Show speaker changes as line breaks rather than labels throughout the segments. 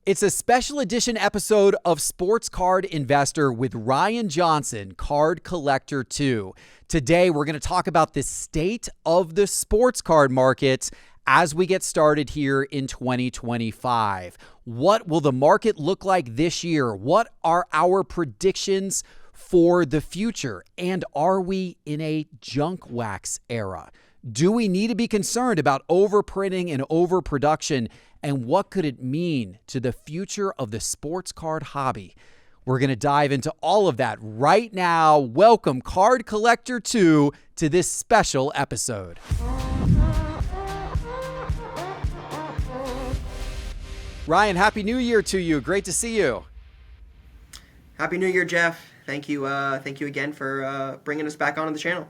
It's a special edition episode of Sports Card Investor with Ryan Johnson, Card Collector 2. Today, we're going to talk about the state of the sports card market as we get started here in 2025. What will the market look like this year? What are our predictions for the future? And are we in a junk wax era? Do we need to be concerned about overprinting and overproduction? And what could it mean to the future of the sports card hobby? We're going to dive into all of that right now. Welcome, Card Collector 2, to this special episode. Ryan, Happy New Year to you. Great to see you.
Happy New Year, Geoff. Thank you again for bringing us back onto the channel.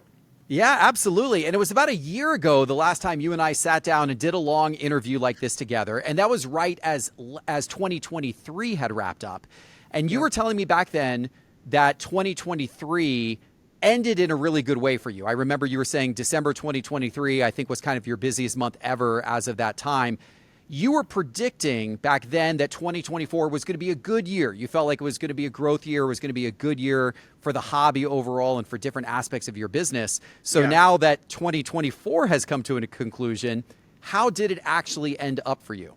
Yeah, absolutely. And it was about a year ago, the last time you and I sat down and did a long interview like this together. And that was right as 2023 had wrapped up. And you were telling me back then that 2023 ended in a really good way for you. I remember you were saying December 2023, I think, was kind of your busiest month ever as of that time. You were predicting back then that 2024 was going to be a good year. You felt like it was going to be a growth year, it was going to be a good year for the hobby overall and for different aspects of your business. So now that 2024 has come to a conclusion, how did it actually end up for you?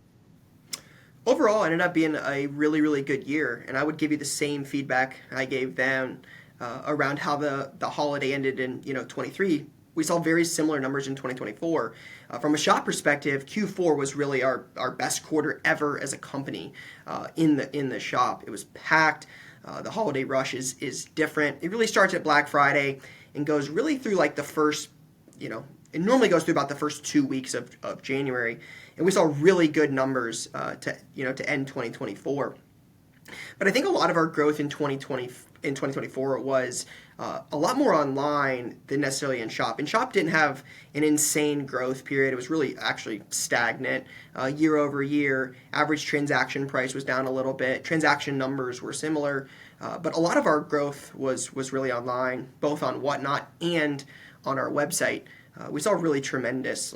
Overall, it ended up being a really, really good year. And I would give you the same feedback I gave them around how the holiday ended in 23. We saw very similar numbers in 2024. From a shop perspective, Q4 was really our best quarter ever as a company in the shop. It was packed. The holiday rush is different. It really starts at Black Friday and goes really through like the first, it normally goes through about the first 2 weeks of January. And we saw really good numbers to end 2024. But I think a lot of our growth in 2024 was a lot more online than necessarily in shop. And shop didn't have an insane growth period. It was really actually stagnant year over year. Average transaction price was down a little bit. Transaction numbers were similar. But a lot of our growth was really online, both on Whatnot and on our website. We saw really tremendous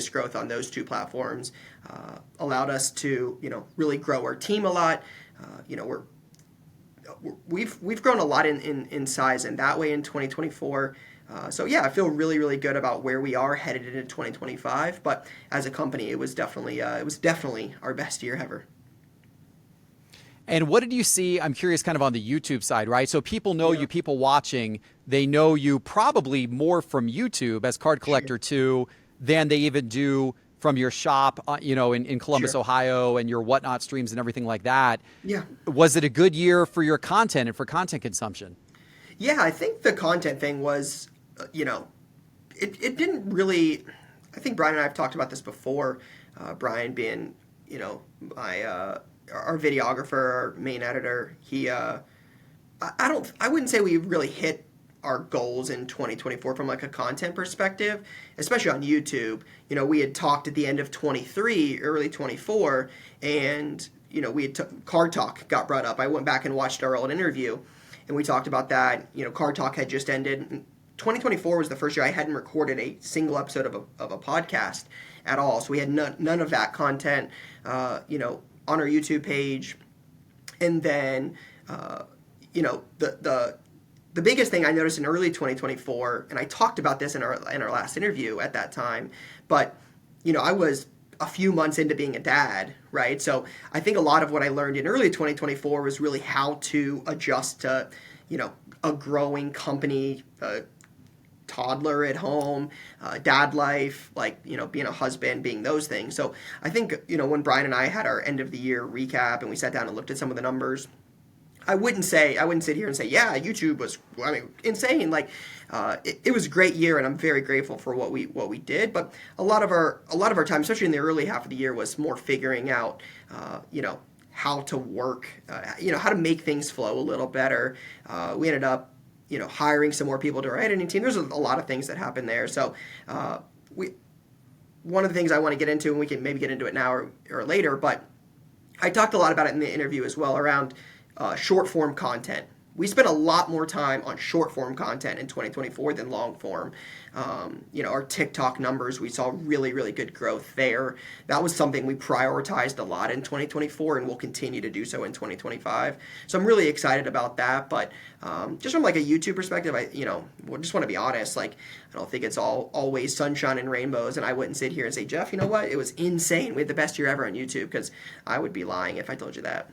growth on those two platforms. Allowed us to, really grow our team a lot. We've grown a lot in size in that way in 2024. So yeah, I feel really, really good about where we are headed into 2025. But as a company, it was definitely our best year ever.
And what did you see? I'm curious kind of on the YouTube side, right? So people know you, people watching, they know you probably more from YouTube as Card Collector 2 than they even do from your shop, in Columbus, Ohio, and your Whatnot streams and everything like that.
Yeah.
Was it a good year for your content and for content consumption? Yeah,
I think the content thing was, it didn't really, I think Brian and I have talked about this before, Brian being, our videographer, our main editor. He, I wouldn't say we really hit our goals in 2024 from like a content perspective, especially on YouTube. We had talked at the end of 23, early 24, and we had Card Talk got brought up. I went back and watched our old interview, and we talked about that. Card Talk had just ended. 2024 was the first year I hadn't recorded a single episode of a podcast at all. So we had none of that content, on our YouTube page, and then the biggest thing I noticed in early 2024, and I talked about this in our last interview at that time, but I was a few months into being a dad, right? So I think a lot of what I learned in early 2024 was really how to adjust to, a growing company, toddler at home, dad life, being a husband, being those things. So I think, when Brian and I had our end of the year recap and we sat down and looked at some of the numbers, I wouldn't sit here and say, yeah, YouTube was, insane. It was a great year, and I'm very grateful for what we did. But a lot of our time, especially in the early half of the year, was more figuring out, how to work, how to make things flow a little better. We ended up, hiring some more people to our editing team. There's a lot of things that happened there. So one of the things I want to get into, and we can maybe get into it now or later, but I talked a lot about it in the interview as well around short form content. we spent a lot more time on short form content in 2024 than long form. Our TikTok numbers, we saw really, really good growth there. That was something we prioritized a lot in 2024 and will continue to do so in 2025. So I'm really excited about that. But just from like a YouTube perspective, I just want to be honest. Like, I don't think it's always sunshine and rainbows. And I wouldn't sit here and say, Geoff, you know what? It was insane. We had the best year ever on YouTube, because I would be lying if I told you that.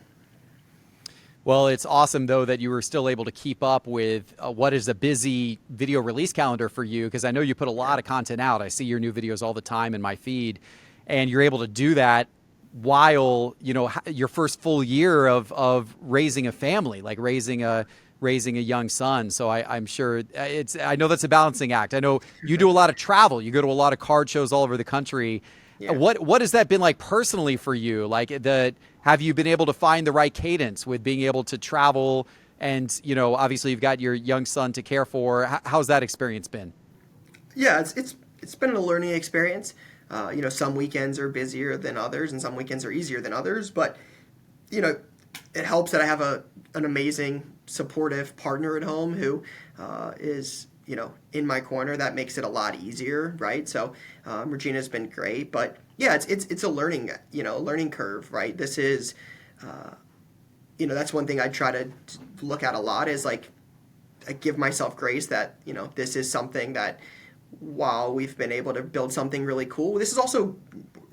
Well, it's awesome, though, that you were still able to keep up with what is a busy video release calendar for you, because I know you put a lot of content out. I see your new videos all the time in my feed, and you're able to do that while, your first full year of raising a family, like raising a young son. So I'm sure I know that's a balancing act. I know you do a lot of travel. You go to a lot of card shows all over the country.
Yeah.
What has that been like personally for you? Like, have you been able to find the right cadence with being able to travel? And, obviously you've got your young son to care for. How's that experience been?
Yeah, it's been a learning experience. Some weekends are busier than others, and some weekends are easier than others. But it helps that I have an amazing, supportive partner at home who is in my corner. That makes it a lot easier, right? So Regina's been great, but yeah, it's a learning curve, right? This is that's one thing I try to look at a lot, is like, I give myself grace that this is something that, while we've been able to build something really cool, this is also,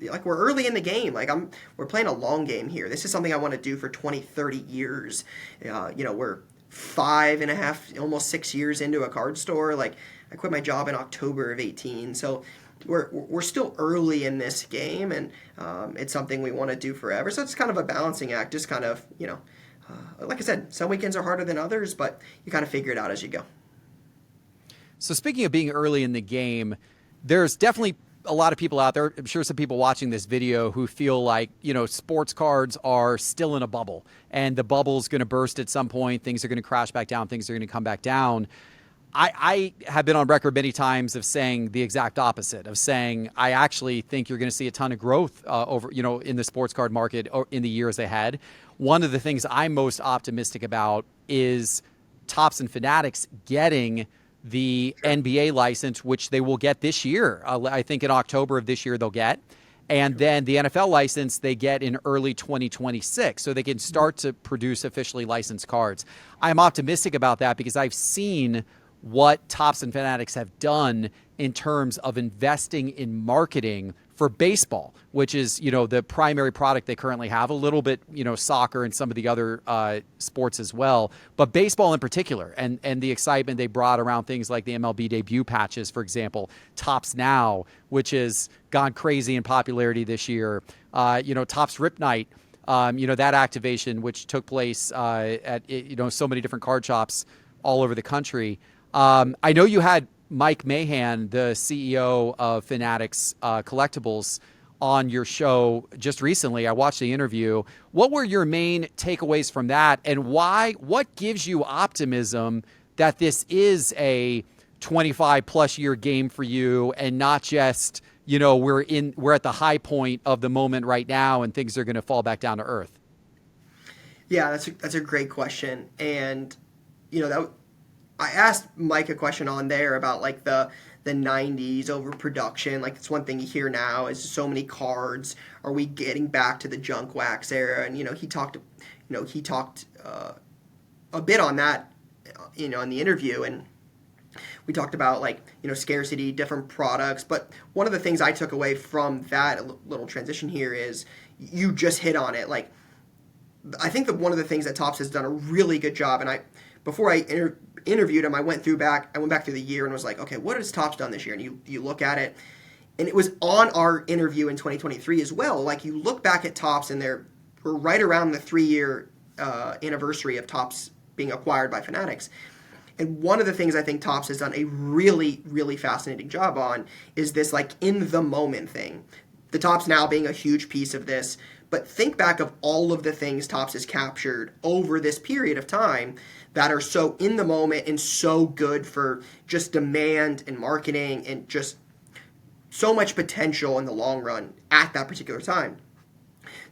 like, we're early in the game. Like, we're playing a long game here. This is something I want to do for 20, 30 years. We're 5.5, almost 6 years into a card store. Like, I quit my job in October of 18. So we're still early in this game, and it's something we want to do forever. So it's kind of a balancing act, just kind of, like I said, some weekends are harder than others, but you kind of figure it out as you go.
So speaking of being early in the game, there's definitely a lot of people out there, I'm sure some people watching this video, who feel like, sports cards are still in a bubble, and the bubble's going to burst at some point. Things are going to crash back down. Things are going to come back down. I have been on record many times of saying the exact opposite, of saying I actually think you're going to see a ton of growth in the sports card market in the years ahead. One of the things I'm most optimistic about is Topps and Fanatics getting the NBA license, which they will get this year. I think in October of this year they'll get. And then the NFL license they get in early 2026, so they can start to produce officially licensed cards. I'm optimistic about that because I've seen what Topps and Fanatics have done in terms of investing in marketing for baseball, which is, the primary product they currently have, a little bit, soccer and some of the other sports as well, but baseball in particular, and the excitement they brought around things like the MLB debut patches, for example, Topps Now, which has gone crazy in popularity this year, Topps Rip Night, that activation, which took place at, so many different card shops all over the country. I know you had Mike Mahan, the CEO of Fanatics Collectibles, on your show just recently. I watched the interview. What were your main takeaways from that, and what gives you optimism that this is a 25 plus year game for you, and not just, we're at the high point of the moment right now and things are going to fall back down to earth?
Yeah, that's a great question. And I asked Mike a question on there about like the 90s overproduction. Like, it's one thing you hear now is so many cards. Are we getting back to the junk wax era? And he talked a bit on that in the interview, and we talked about like scarcity, different products. But one of the things I took away from that, a little transition here, is you just hit on it. Like, I think that one of the things that Topps has done a really good job, and before I interviewed him, I went back through the year and was like, okay, what has Topps done this year? And you look at it, and it was on our interview in 2023 as well. Like, you look back at Topps, and we're right around the 3-year anniversary of Topps being acquired by Fanatics. And one of the things I think Topps has done a really, really fascinating job on is this like in the moment thing. The Topps Now being a huge piece of this. But think back of all of the things Topps has captured over this period of time that are so in the moment and so good for just demand and marketing and just so much potential in the long run at that particular time.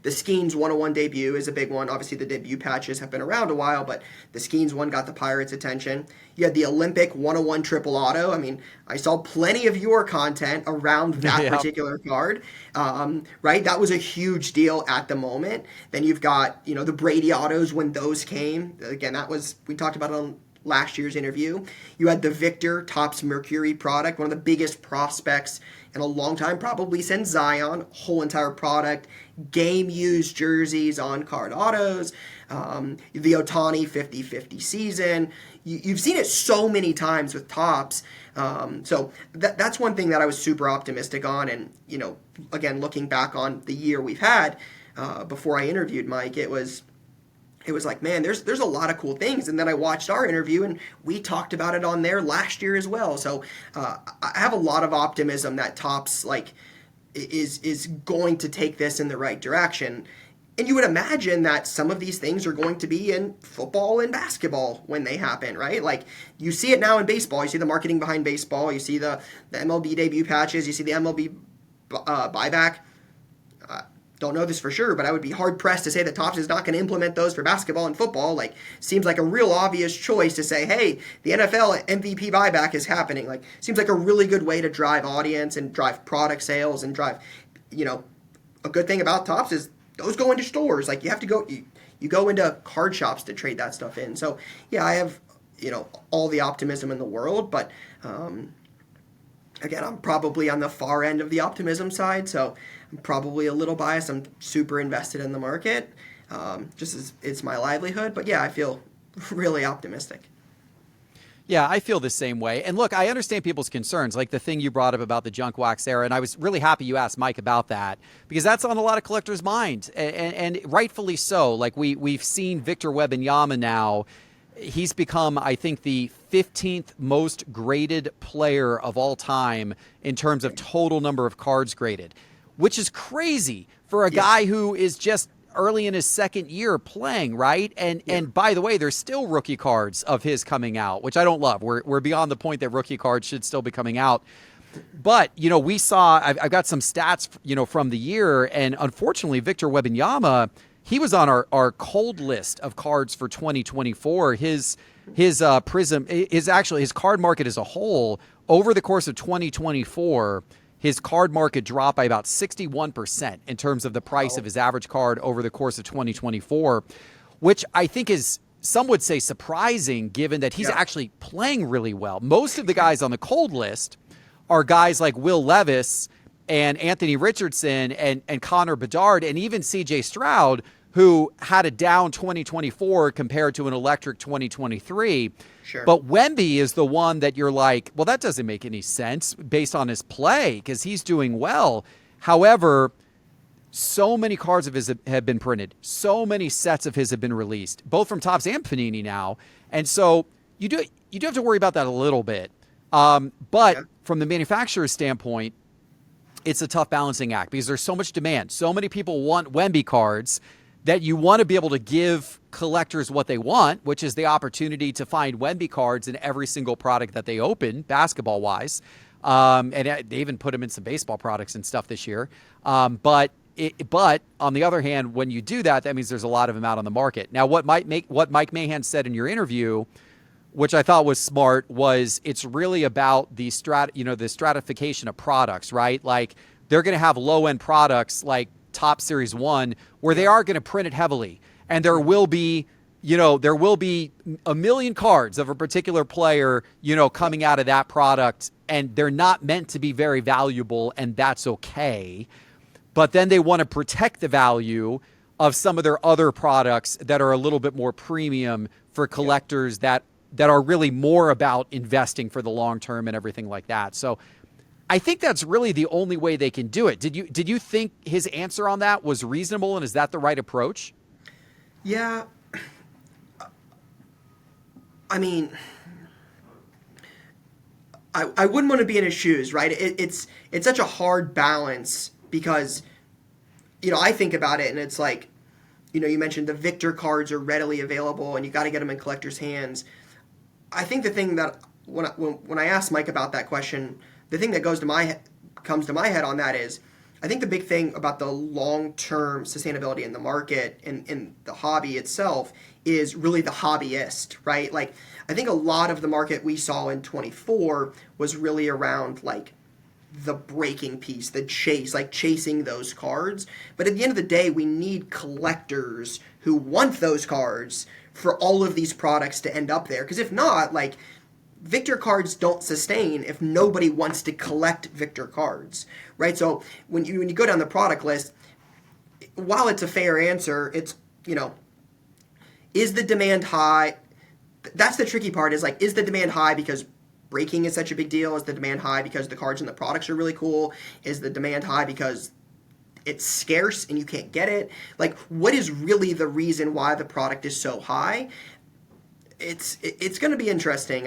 the Skeens 101 debut is a big one. Obviously, the debut patches have been around a while, but the Skeens one got the Pirates' attention. You had the Olympic 101 triple auto. I mean, I saw plenty of your content around that
Yep.
particular card, right? That was a huge deal at the moment. Then you've got, the Brady autos when those came. Again, we talked about it on last year's interview. You had the Victor Topps Mercury product, one of the biggest prospects in a long time, probably since Zion. Whole entire product, game-used jerseys, on-card autos, the Ohtani 50-50 season. You've seen it so many times with Topps. So that's one thing that I was super optimistic on. And, again, looking back on the year we've had before I interviewed Mike, it was like, man, there's a lot of cool things. And then I watched our interview and we talked about it on there last year as well. So I have a lot of optimism that Topps is going to take this in the right direction. And you would imagine that some of these things are going to be in football and basketball when they happen, right? Like you see it now in baseball. You see the marketing behind baseball. You see the MLB debut patches. You see the MLB buyback. Don't know this for sure, but I would be hard-pressed to say that Topps is not going to implement those for basketball and football. Like, seems like a real obvious choice to say, hey, the NFL MVP buyback is happening. Like, seems like a really good way to drive audience and drive product sales and drive, a good thing about Topps is those go into stores. Like, you have to go, you go into card shops to trade that stuff in. So, yeah, I have, all the optimism in the world, but, again, I'm probably on the far end of the optimism side, so I'm probably a little biased. I'm super invested in the market, just as it's my livelihood. But yeah, I feel really optimistic.
Yeah, I feel the same way. And look, I understand people's concerns, like the thing you brought up about the junk wax era. And I was really happy you asked Mike about that because that's on a lot of collectors' minds, and rightfully so. Like we've seen Victor Wembanyama now. He's become, I think, the 15th most graded player of all time in terms of total number of cards graded, which is crazy for a guy who is just early in his second year playing, right? And by the way, there's still rookie cards of his coming out, which I don't love. We're beyond the point that rookie cards should still be coming out. But, we saw, I've got some stats, from the year, and unfortunately, Victor Wembanyama, he was on our cold list of cards for 2024. His Prism is actually his card market as a whole over the course of 2024. His card market dropped by about 61% in terms of the price of his average card over the course of 2024, which I think is, some would say, surprising given that he's actually playing really well. Most of the guys on the cold list are guys like Will Levis and Anthony Richardson and Connor Bedard and even CJ Stroud, who had a down 2024 compared to an electric 2023.
Sure.
But Wemby is the one that you're like, well, that doesn't make any sense based on his play because he's doing well. However, so many cards of his have been printed. So many sets of his have been released, both from Topps and Panini now. And so you do have to worry about that a little bit. But from the manufacturer's standpoint, it's a tough balancing act because there's so much demand. So many people want Wemby cards that you want to be able to give collectors what they want, which is the opportunity to find Wemby cards in every single product that they open, basketball-wise. And they even put them in some baseball products and stuff this year. But on the other hand, when you do that, that means there's a lot of them out on the market. Now, what Mike Mahan said in your interview, which I thought was smart, was it's really about the stratification of products, right? Like they're going to have low-end products like Top Series 1 where they are going to print it heavily. And there will be a million cards of a particular player, coming out of that product, and they're not meant to be very valuable, and that's okay. But then they want to protect the value of some of their other products that are a little bit more premium for collectors that are really more about investing for the long term and everything like that. So I think that's really the only way they can do it. Did you think his answer on that was reasonable, and is that the right approach?
Yeah. I mean, I wouldn't want to be in his shoes, right? It's such a hard balance because, I think about it and it's like, you mentioned the Victor cards are readily available and you got to get them in collectors' hands. I think the thing that when I asked Mike about that question, the thing that comes to my head on that is, I think the big thing about the long-term sustainability in the market and in the hobby itself is really the hobbyist, right? Like, I think a lot of the market we saw in 24 was really around like the breaking piece, the chase, like chasing those cards. But at the end of the day, we need collectors who want those cards for all of these products to end up there. Because if not, like, Victor cards don't sustain if nobody wants to collect Victor cards, right? So when you go down the product list, while it's a fair answer, it's, is the demand high? That's the tricky part, is like, is the demand high because breaking is such a big deal? Is the demand high because the cards and the products are really cool? Is the demand high because it's scarce and you can't get it? Like, what is really the reason why the product is so high? It's going to be interesting.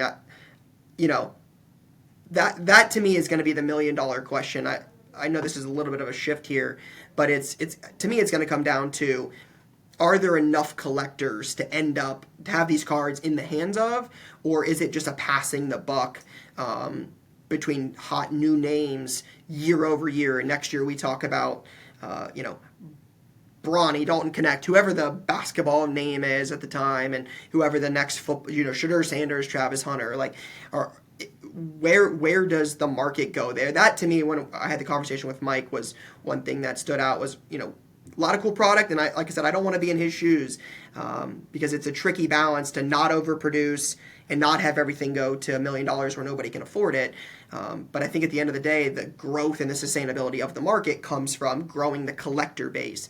That to me is going to be the $1,000,000 question. I know this is a little bit of a shift here, but it's to me it's going to come down to, are there enough collectors to end up to have these cards in the hands of, or is it just a passing the buck between hot new names year over year? And next year we talk about Bronny, Dalton Connect, whoever the basketball name is at the time, and whoever the next Shadur Sanders, Travis Hunter, like, where does the market go there? That to me, when I had the conversation with Mike, was one thing that stood out. Was a lot of cool product, and like I said, I don't want to be in his shoes because it's a tricky balance to not overproduce and not have everything go to $1,000,000 where nobody can afford it. But I think at the end of the day, the growth and the sustainability of the market comes from growing the collector base.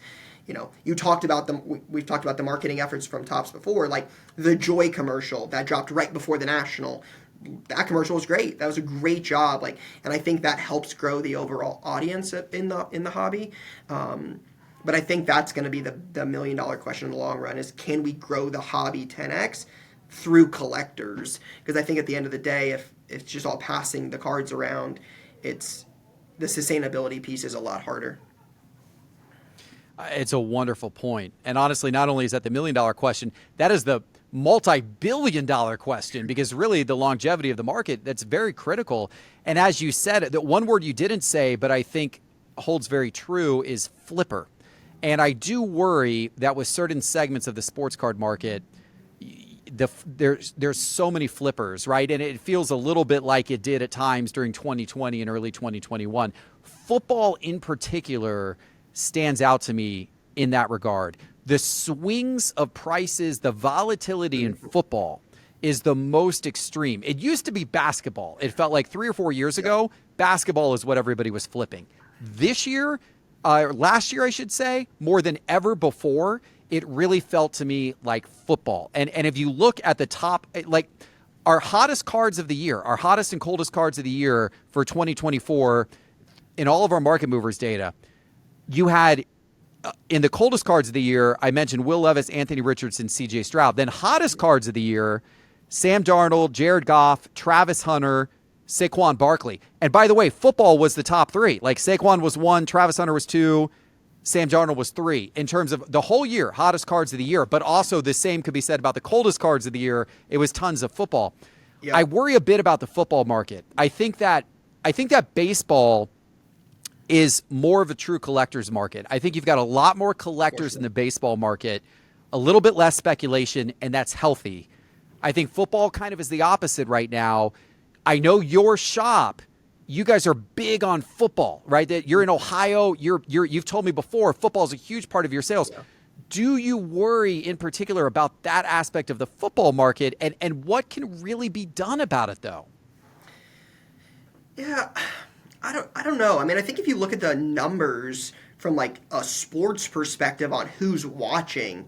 We've talked about the marketing efforts from Topps before, like the Joy commercial that dropped right before the National. That commercial was great. That was a great job. And I think that helps grow the overall audience in the hobby. But I think that's going to be the $1,000,000 question in the long run, is can we grow the hobby 10x through collectors? Because I think at the end of the day, if it's just all passing the cards around, the sustainability piece is a lot harder.
It's a wonderful point. And honestly, not only is that the $1,000,000 question, that is the multi-billion-dollar question, because really the longevity of the market, that's very critical. And as you said, the one word you didn't say, but I think holds very true, is flipper. And I do worry that with certain segments of the sports card market, there's so many flippers, right? And it feels a little bit like it did at times during 2020 and early 2021. Football in particular stands out to me in that regard. The swings of prices, the volatility in football is the most extreme. It used to be basketball. It felt like 3 or 4 years ago, basketball is what everybody was flipping. This year, last year I should say, more than ever before, it really felt to me like football. And if you look at the top, like our hottest cards of the year, our hottest and coldest cards of the year for 2024 in all of our market movers data, you had in the coldest cards of the year, I mentioned Will Levis, Anthony Richardson, CJ Stroud. Then hottest cards of the year, Sam Darnold, Jared Goff, Travis Hunter, Saquon Barkley. And by the way, football was the top 3. Like Saquon was 1, Travis Hunter was 2, Sam Darnold was 3 in terms of the whole year, hottest cards of the year. But also the same could be said about the coldest cards of the year. It was tons of football. Yep. I worry a bit about the football market. I think that baseball is more of a true collector's market. I think you've got a lot more collectors in the baseball market, a little bit less speculation, and that's healthy. I think football kind of is the opposite right now. I know your shop, you guys are big on football, right? That you're in Ohio. You've told me before, football is a huge part of your sales. Yeah. Do you worry in particular about that aspect of the football market, and what can really be done about it, though?
Yeah, I don't know. I mean, I think if you look at the numbers from like a sports perspective on who's watching,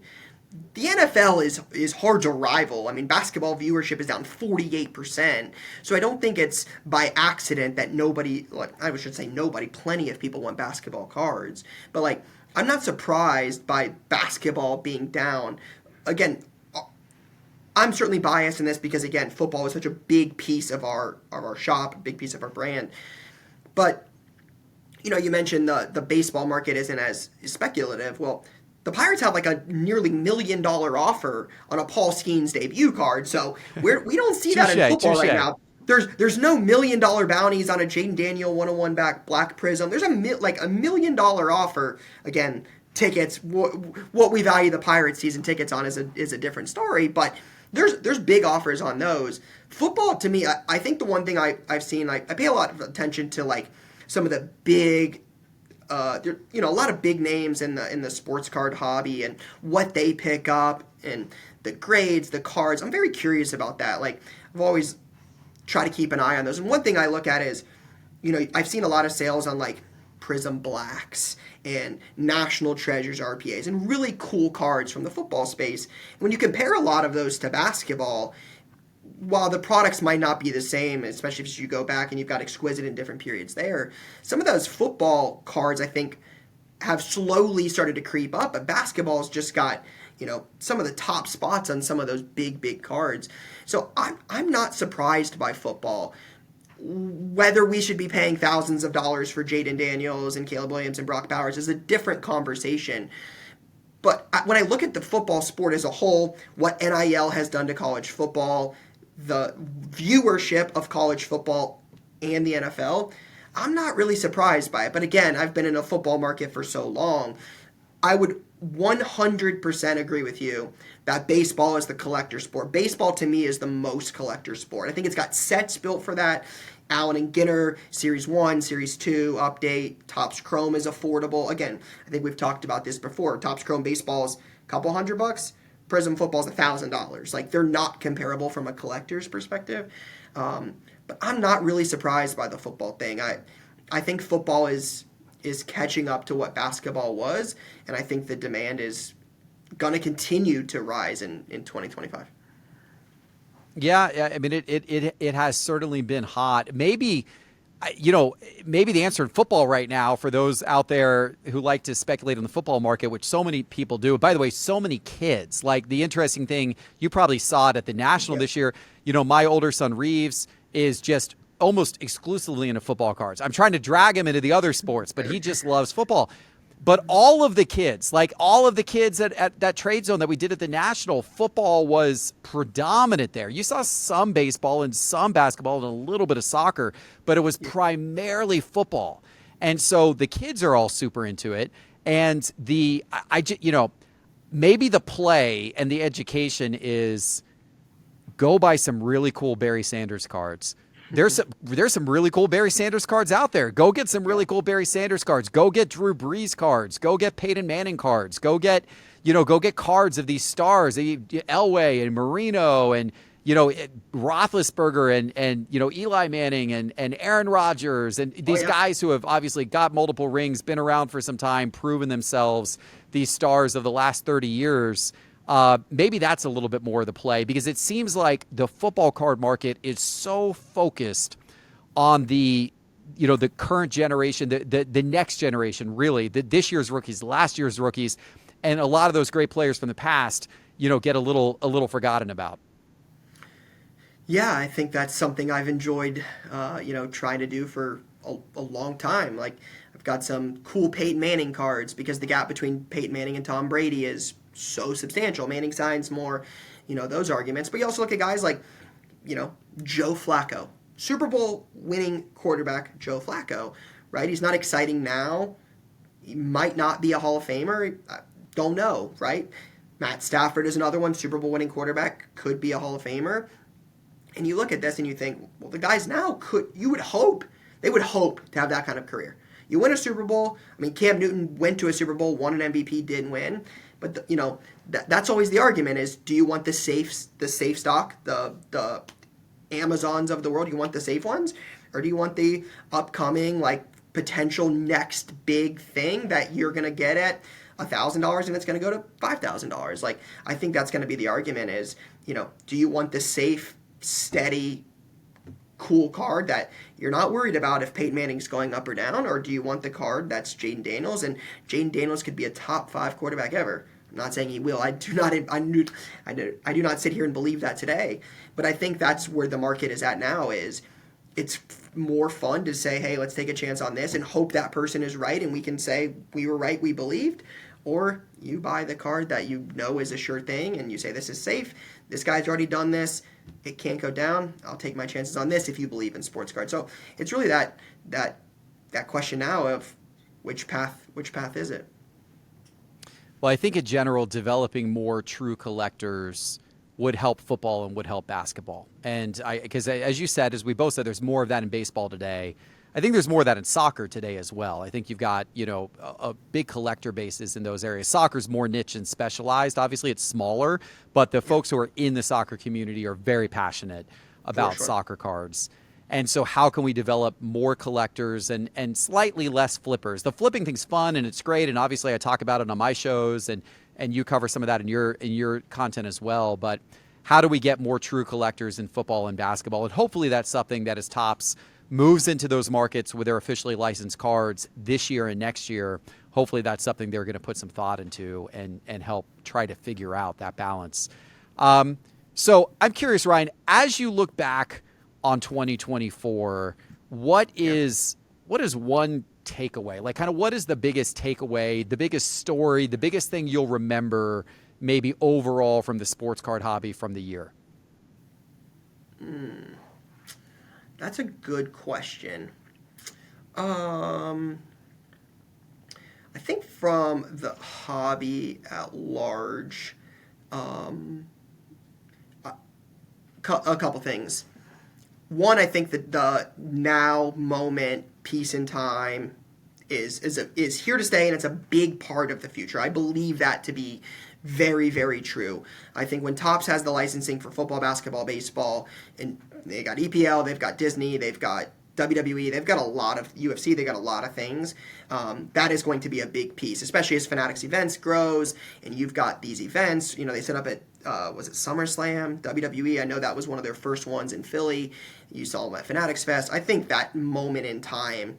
the NFL is hard to rival. I mean, basketball viewership is down 48%. So I don't think it's by accident that plenty of people want basketball cards. But like, I'm not surprised by basketball being down. Again, I'm certainly biased in this because, again, football is such a big piece of our shop, a big piece of our brand. But, you mentioned the baseball market isn't as speculative. Well, the Pirates have like a nearly $1 million offer on a Paul Skeens debut card. So we don't see that in football right now. There's no $1 million bounties on a Jaden Daniel 101 back Black Prism. There's like $1 million offer. Again, tickets. What we value the Pirates season tickets on is a different story. But there's big offers on those. Football, to me, I think the one thing I've seen, like, I pay a lot of attention to, like, some of the big, a lot of big names in the sports card hobby and what they pick up and the grades, the cards. I'm very curious about that. Like, I've always try to keep an eye on those. And one thing I look at is, I've seen a lot of sales on, like, Prism Blacks and National Treasures RPAs and really cool cards from the football space. When you compare a lot of those to basketball, while the products might not be the same, especially if you go back and you've got exquisite in different periods there, some of those football cards, I think, have slowly started to creep up, but basketball's just got, some of the top spots on some of those big cards. So I'm not surprised by football. Whether we should be paying thousands of dollars for Jaden Daniels and Caleb Williams and Brock Bowers is a different conversation. But when I look at the football sport as a whole, what NIL has done to college football, the viewership of college football and the NFL, I'm not really surprised by it. But again, I've been in a football market for so long. I would 100% agree with you that baseball is the collector sport. Baseball, to me, is the most collector sport. I think it's got sets built for that. Allen and Ginter, Series 1, Series 2, update. Topps Chrome is affordable. Again, I think we've talked about this before. Topps Chrome baseball is a couple $100. Prism football is $1,000. Like, they're not comparable from a collector's perspective. But I'm not really surprised by the football thing. I think football is catching up to what basketball was, and I think the demand is going to continue to rise in 2025.
Yeah, I mean, it has certainly been hot. Maybe the answer in football right now, for those out there who like to speculate on the football market, which so many people do. By the way, so many kids. Like, the interesting thing, you probably saw it at the National this year. My older son Reeves is just almost exclusively into football cards. I'm trying to drag him into the other sports, but he just loves football. But all of the kids at that trade zone that we did at the National, football was predominant there. You saw some baseball and some basketball and a little bit of soccer, but it was primarily football. And so the kids are all super into it. And maybe the play and the education is go buy some really cool Barry Sanders cards. There's some really cool Barry Sanders cards out there. Go get some really cool Barry Sanders cards. Go get Drew Brees cards. Go get Peyton Manning cards. Go get cards of these stars, Elway and Marino and Roethlisberger and Eli Manning and Aaron Rodgers and these guys who have obviously got multiple rings, been around for some time, proven themselves, these stars of the last 30 years. Maybe that's a little bit more of the play, because it seems like the football card market is so focused on the current generation, the next generation, really, this year's rookies, last year's rookies, and a lot of those great players from the past, get a little forgotten about.
Yeah, I think that's something I've enjoyed, trying to do for a long time. Like, I've got some cool Peyton Manning cards because the gap between Peyton Manning and Tom Brady is so substantial. Manning signs more, those arguments. But you also look at guys like, Joe Flacco, Super Bowl winning quarterback Joe Flacco, right? He's not exciting now. He might not be a Hall of Famer. Don't know, right? Matt Stafford is another one, Super Bowl winning quarterback, could be a Hall of Famer. And you look at this and you think, well, the guys now they would hope to have that kind of career. You win a Super Bowl. I mean, Cam Newton went to a Super Bowl, won an MVP, didn't win. But that's always the argument: is do you want the safe stock, the Amazons of the world? You want the safe ones, or do you want the upcoming, like, potential next big thing that you're gonna get at $1,000 and it's gonna go to $5,000? Like, I think that's gonna be the argument: is do you want the safe, steady, cool card that you're not worried about if Peyton Manning's going up or down, or do you want the card that's Jaden Daniels? And Jaden Daniels could be a top 5 quarterback ever. I'm not saying he will. I do not sit here and believe that today. But I think that's where the market is at now. Is it's more fun to say, hey, let's take a chance on this and hope that person is right, and we can say we were right, we believed. Or you buy the card that you know is a sure thing and you say, this is safe. This guy's already done this. It can't go down. I'll take my chances on this if you believe in sports cards. So it's really that question now of which path is it?
Well, I think in general, developing more true collectors would help football and would help basketball. And because as you said, as we both said, there's more of that in baseball today. I think there's more of that in soccer today as well. I think you've got, a big collector bases in those areas. Soccer's more niche and specialized. Obviously, it's smaller, but the folks who are in the soccer community are very passionate about soccer cards. And so how can we develop more collectors and slightly less flippers? The flipping thing's fun and it's great. And obviously I talk about it on my shows and you cover some of that in your content as well. But how do we get more true collectors in football and basketball? And hopefully that's something that as Topps moves into those markets with their officially licensed cards this year and next year. Hopefully that's something they're going to put some thought into and help try to figure out that balance. So I'm curious, Ryan, as you look back on 2024, what is one takeaway? Like, kind of what is the biggest takeaway, the biggest story, the biggest thing you'll remember maybe overall from the sports card hobby from the year?
That's a good question. I think from the hobby at large, a couple things. One, I think that the now moment, piece in time, is here to stay, and it's a big part of the future. I believe that to be very, very true. I think when Topps has the licensing for football, basketball, baseball, and they got EPL, they've got Disney, they've got WWE, they've got a lot of UFC, they've got a lot of things. That is going to be a big piece, especially as Fanatics Events grows, and you've got these events. They set up at, was it SummerSlam, WWE? I know that was one of their first ones in Philly. You saw them at Fanatics Fest. I think that moment in time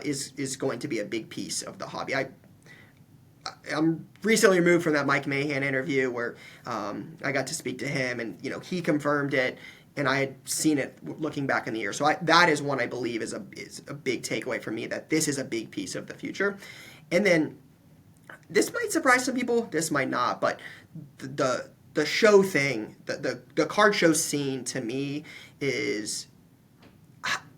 is going to be a big piece of the hobby. I'm recently removed from that Mike Mahan interview where I got to speak to him, and he confirmed it, and I had seen it looking back in the year. So that is one I believe is a big takeaway for me, that this is a big piece of the future. And then this might surprise some people, this might not, but the show thing, the card show scene to me is,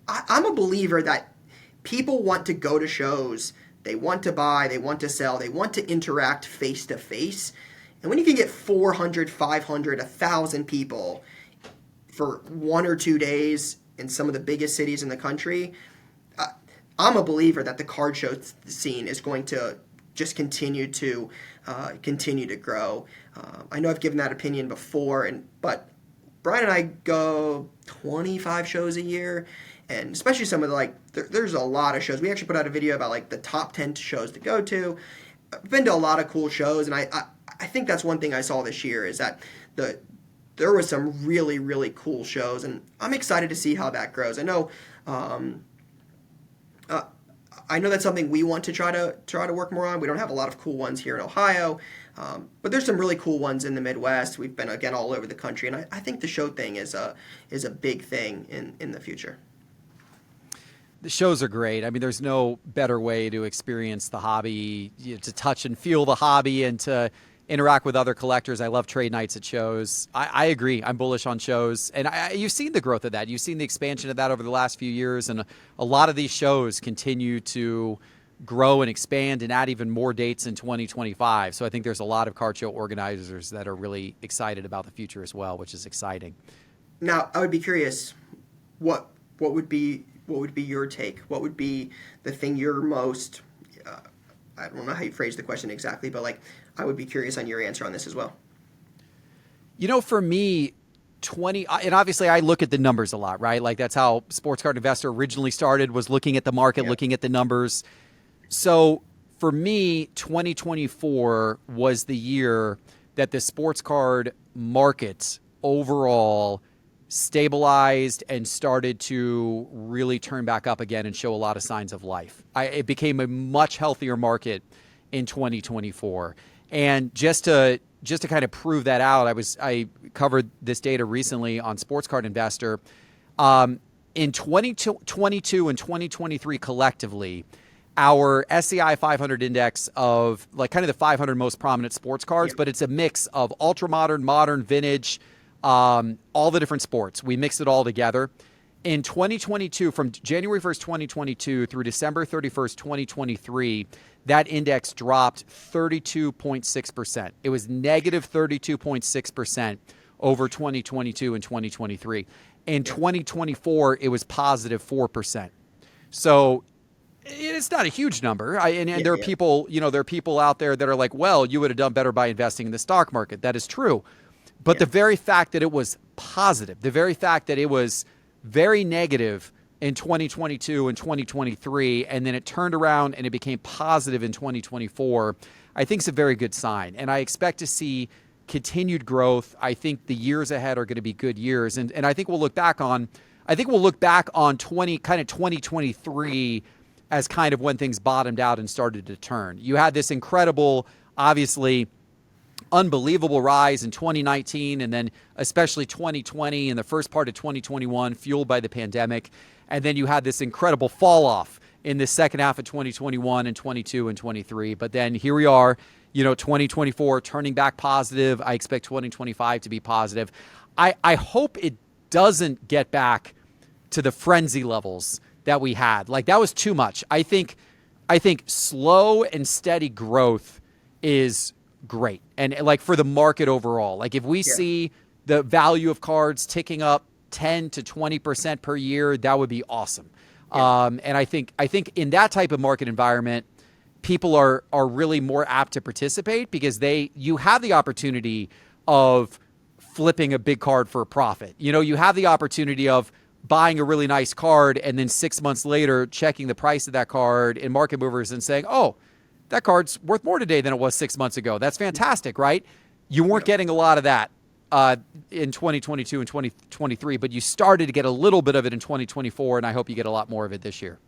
I'm a believer that people want to go to shows. They want to buy, they want to sell, they want to interact face to face. And when you can get 400, 500, 1,000 people for 1 or 2 days in some of the biggest cities in the country, I'm a believer that the card show scene is going to just continue to grow. I know I've given that opinion before, but Brian and I go 25 shows a year. And especially some of there's a lot of shows. We actually put out a video about the top 10 shows to go to. I've been to a lot of cool shows, and I think that's one thing I saw this year is that there was some really, really cool shows, and I'm excited to see how that grows. I know that's something we want to try to work more on. We don't have a lot of cool ones here in Ohio, but there's some really cool ones in the Midwest. We've been again all over the country, and I think the show thing is a big thing in the future.
The shows are great. I mean, there's no better way to experience the hobby, to touch and feel the hobby and to interact with other collectors. I love trade nights at shows. I agree. I'm bullish on shows. And you've seen the growth of that. You've seen the expansion of that over the last few years. And a lot of these shows continue to grow and expand and add even more dates in 2025. So I think there's a lot of card show organizers that are really excited about the future as well, which is exciting.
Now, I would be curious, what would be your take? What would be the thing you're most, I don't know how you phrase the question exactly, but I would be curious on your answer on this as well.
For me, and obviously I look at the numbers a lot, right? That's how Sports Card Investor originally started, was looking at the market, looking at the numbers. So for me, 2024 was the year that the sports card market overall stabilized and started to really turn back up again and show a lot of signs of life. It became a much healthier market in 2024. And just to kind of prove that out, I covered this data recently on Sports Card Investor. In 2022 and 2023 collectively, our SCI 500 index of like kind of the 500 most prominent sports cards,
Yeah.
but it's a mix of ultra modern, modern, vintage, all the different sports. We mixed it all together. In 2022, from January 1st, 2022 through December 31st, 2023, that index dropped 32.6%. It was negative 32.6% over 2022 and 2023. In 2024, it was positive 4%. So it's not a huge number. And there are people, there are people out there that are like, well, you would have done better by investing in the stock market. That is true. But the very fact that it was positive, the very fact that it was very negative in 2022 and 2023, and then it turned around and it became positive in 2024, I think is a very good sign. And I expect to see continued growth. I think the years ahead are going to be good years. And I think we'll look back on 2023 as kind of when things bottomed out and started to turn. You had this incredible, obviously, unbelievable rise in 2019, and then especially 2020 and the first part of 2021, fueled by the pandemic. And then you had this incredible fall off in the second half of 2021 and 22 and 23. But then here we are, 2024 turning back positive. I expect 2025 to be positive. I hope it doesn't get back to the frenzy levels that we had. Like, that was too much. I think slow and steady growth is great. And like for the market overall, like if we see the value of cards ticking up 10 to 20% per year, that would be awesome. And I think in that type of market environment, people are really more apt to participate because you have the opportunity of flipping a big card for a profit. You have the opportunity of buying a really nice card and then 6 months later checking the price of that card in market movers and saying, oh, that card's worth more today than it was 6 months ago. That's fantastic, right? You weren't getting a lot of that in 2022 and 2023, but you started to get a little bit of it in 2024, and I hope you get a lot more of it this year.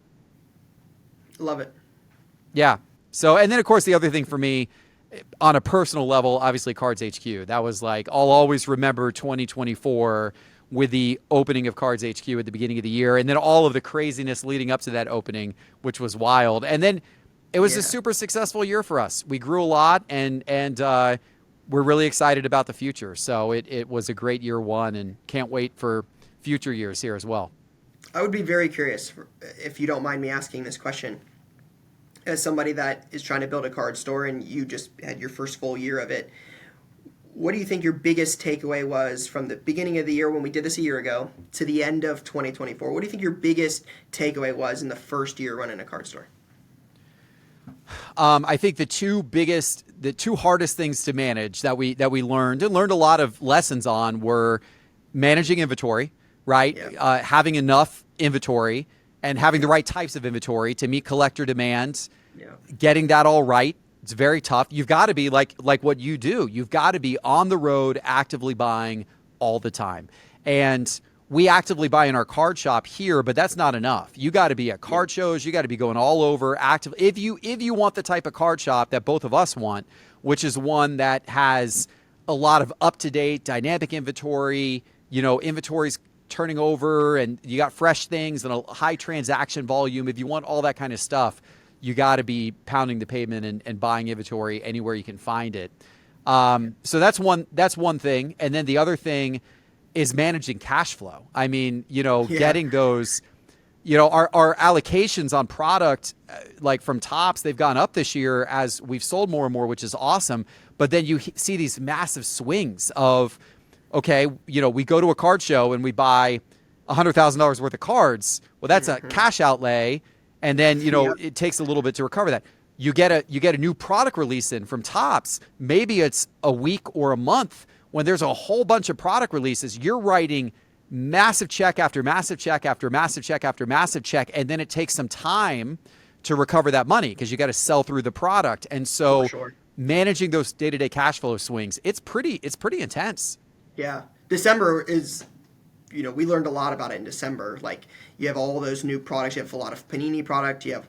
Love it.
Yeah. So, and then, of course, the other thing for me, on a personal level, obviously Cards HQ. That was like, I'll always remember 2024 with the opening of Cards HQ at the beginning of the year, and then all of the craziness leading up to that opening, which was wild. And then it was a super successful year for us. We grew a lot, and we're really excited about the future. So it was a great year one, and can't wait for future years here as well.
I would be very curious, if you don't mind me asking this question. As somebody that is trying to build a card store and you just had your first full year of it, what do you think your biggest takeaway was from the beginning of the year when we did this a year ago to the end of 2024? What do you think your biggest takeaway was in the first year running a card store?
I think the two hardest things to manage that we learned a lot of lessons on were managing inventory, right?
Yeah.
Having enough inventory and having the right types of inventory to meet collector demand, getting that all right. It's very tough. You've got to be like what you do. You've got to be on the road actively buying all the time. And we actively buy in our card shop here, but that's not enough. You got to be at card shows. You got to be going all over active. If you want the type of card shop that both of us want, which is one that has a lot of up-to-date dynamic inventory, inventory's turning over and you got fresh things and a high transaction volume. If you want all that kind of stuff, you got to be pounding the pavement and buying inventory anywhere you can find it. So that's one thing. And then the other thing is managing cash flow. I mean, getting those, our allocations on product, like from Topps, they've gone up this year as we've sold more and more, which is awesome. But then you see these massive swings of, okay, we go to a card show and we buy $100,000 worth of cards. Well, that's a cash outlay. And then, it takes a little bit to recover that. You get a new product release in from Topps. Maybe it's a week or a month. When there's a whole bunch of product releases, you're writing massive check after massive check after massive check after massive check, and then it takes some time to recover that money because you got to sell through the product. And so managing those day-to-day cash flow swings, it's pretty intense.
Yeah. December is, we learned a lot about it in December. Like, you have all those new products. You have a lot of Panini product. You have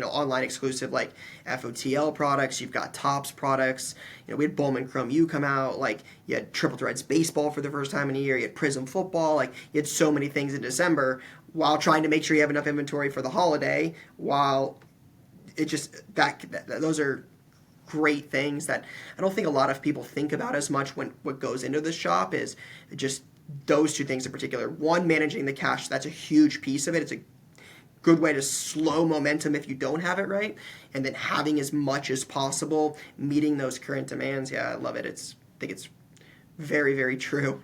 online exclusive like FOTL products. You've got Topps products. We had Bowman Chrome U come out. Like, you had Triple Threads baseball for the first time in a year. You had Prism football. Like, you had so many things in December while trying to make sure you have enough inventory for the holiday while it just those are great things that I don't think a lot of people think about as much when what goes into the shop is just those two things in particular. One, managing the cash, that's a huge piece of it. It's a good way to slow momentum if you don't have it right. And then having as much as possible, meeting those current demands. Yeah, I love it. I think it's very, very true.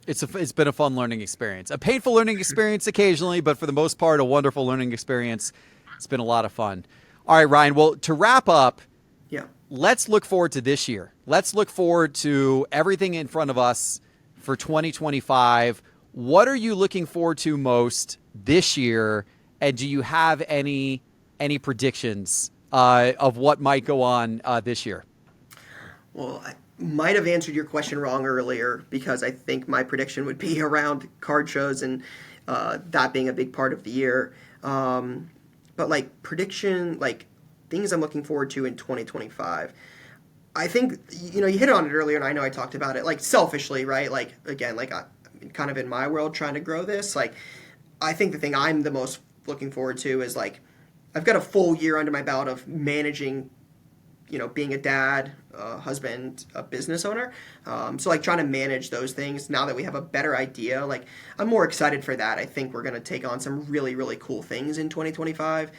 It's been a fun learning experience, a painful learning experience occasionally, but for the most part, a wonderful learning experience. It's been a lot of fun. All right, Ryan. Well, to wrap up,
Yeah.
let's look forward to this year. Let's look forward to everything in front of us for 2025. What are you looking forward to most this year? And do you have any predictions of what might go on this year?
Well, I might have answered your question wrong earlier because I think my prediction would be around card shows and that being a big part of the year. But like prediction, like things I'm looking forward to in 2025. I think, you hit on it earlier, and I know I talked about it, like selfishly, right? Like, again, like kind of in my world trying to grow this, like I think the thing I'm the most looking forward to is like I've got a full year under my belt of managing, being a dad, a husband, a business owner. So like trying to manage those things now that we have a better idea, like I'm more excited for that. I think we're going to take on some really, really cool things in 2025.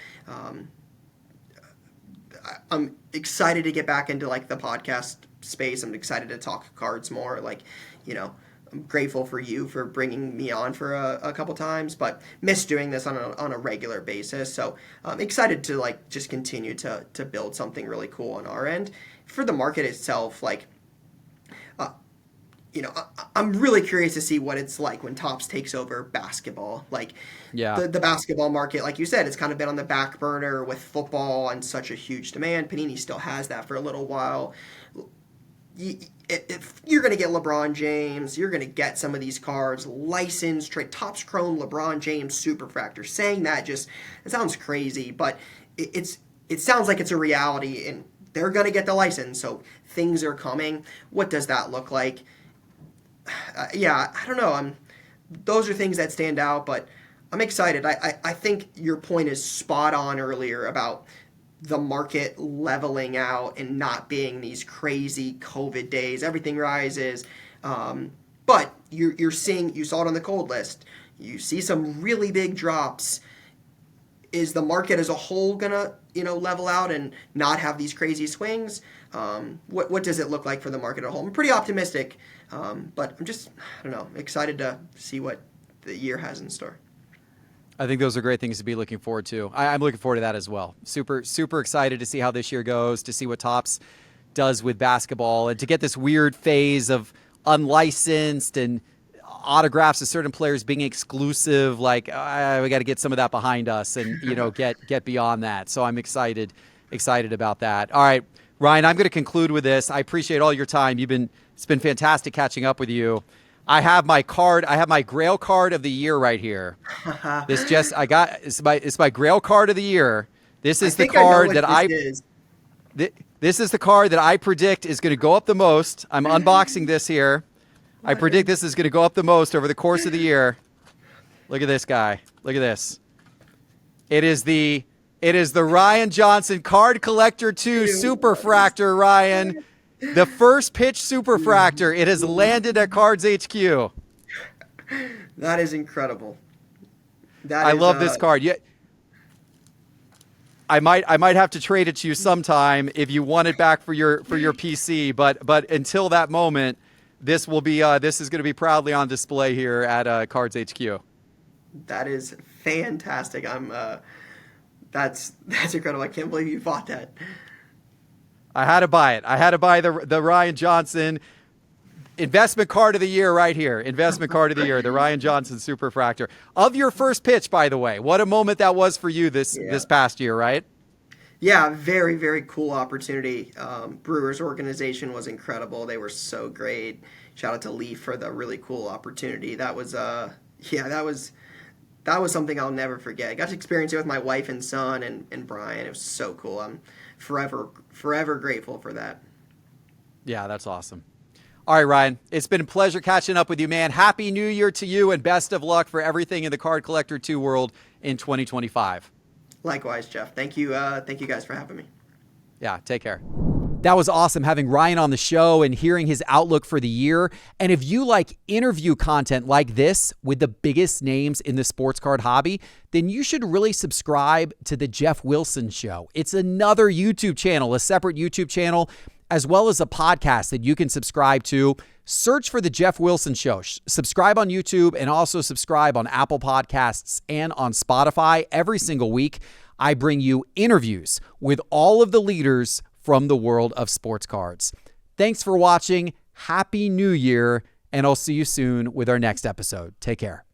I'm excited to get back into like the podcast space. I'm excited to talk cards more. Like, I'm grateful for you for bringing me on for a couple times, but miss doing this on a regular basis. So I'm excited to like just continue to build something really cool on our end. For the market itself, like, I'm really curious to see what it's like when Topps takes over basketball. Like,
Yeah.
the basketball market, like you said, it's kind of been on the back burner with football and such a huge demand. Panini still has that for a little while. If you're going to get LeBron James, you're going to get some of these cards licensed, trade Topps Chrome LeBron James Superfractor. Saying that it sounds crazy, but it sounds like it's a reality, and they're going to get the license. So things are coming. What does that look like? I don't know. Those are things that stand out, but I'm excited. I think your point is spot on earlier about the market leveling out and not being these crazy COVID days. Everything rises. But you saw it on the cold list. You see some really big drops. Is the market as a whole gonna, level out and not have these crazy swings? What does it look like for the market as a whole? I'm pretty optimistic, but I'm just, I don't know, excited to see what the year has in store.
I think those are great things to be looking forward to. I'm looking forward to that as well. Super, super excited to see how this year goes, to see what Topps does with basketball, and to get this weird phase of unlicensed and autographs of certain players being exclusive. Like, we got to get some of that behind us and, get beyond that. So I'm excited about that. All right, Ryan, I'm going to conclude with this. I appreciate all your time. It's been fantastic catching up with you. I have my Grail card of the year right here. It's my Grail card of the year. This is the card this is the card that I predict is going to go up the most. I'm unboxing this here. I predict this is going to go up the most over the course of the year. Look at this guy. Look at this. It is the Ryan Johnson Card Collector 2 Superfractor, Ryan. The first pitch Superfractor. It has landed at Cards HQ.
That is incredible.
I love this card. Yeah, I might have to trade it to you sometime if you want it back for your PC. But until that moment, this is going to be proudly on display here at Cards HQ.
That is fantastic. That's incredible. I can't believe you bought that.
I had to buy it. I had to buy the Ryan Johnson investment card of the year right here. Investment card of the year, the Ryan Johnson Superfractor. Of your first pitch, by the way. What a moment that was for you this past year, right?
Yeah, very, very cool opportunity. Brewers organization was incredible. They were so great. Shout out to Lee for the really cool opportunity. That was something I'll never forget. I got to experience it with my wife and son and Brian. It was so cool. I'm forever grateful for that.
Yeah, that's awesome. All right, Ryan, it's been a pleasure catching up with you, man. Happy New Year to you and best of luck for everything in the Card Collector 2 world in 2025.
Likewise, Geoff. Thank you. Thank you guys for having me.
Yeah, take care. That was awesome having Ryan on the show and hearing his outlook for the year. And if you like interview content like this with the biggest names in the sports card hobby, then you should really subscribe to the Geoff Wilson Show. It's another YouTube channel, a separate YouTube channel, as well as a podcast that you can subscribe to. Search for the Geoff Wilson Show. Subscribe on YouTube and also subscribe on Apple Podcasts and on Spotify. Every single week, I bring you interviews with all of the leaders from the world of sports cards. Thanks for watching. Happy New Year, and I'll see you soon with our next episode. Take care.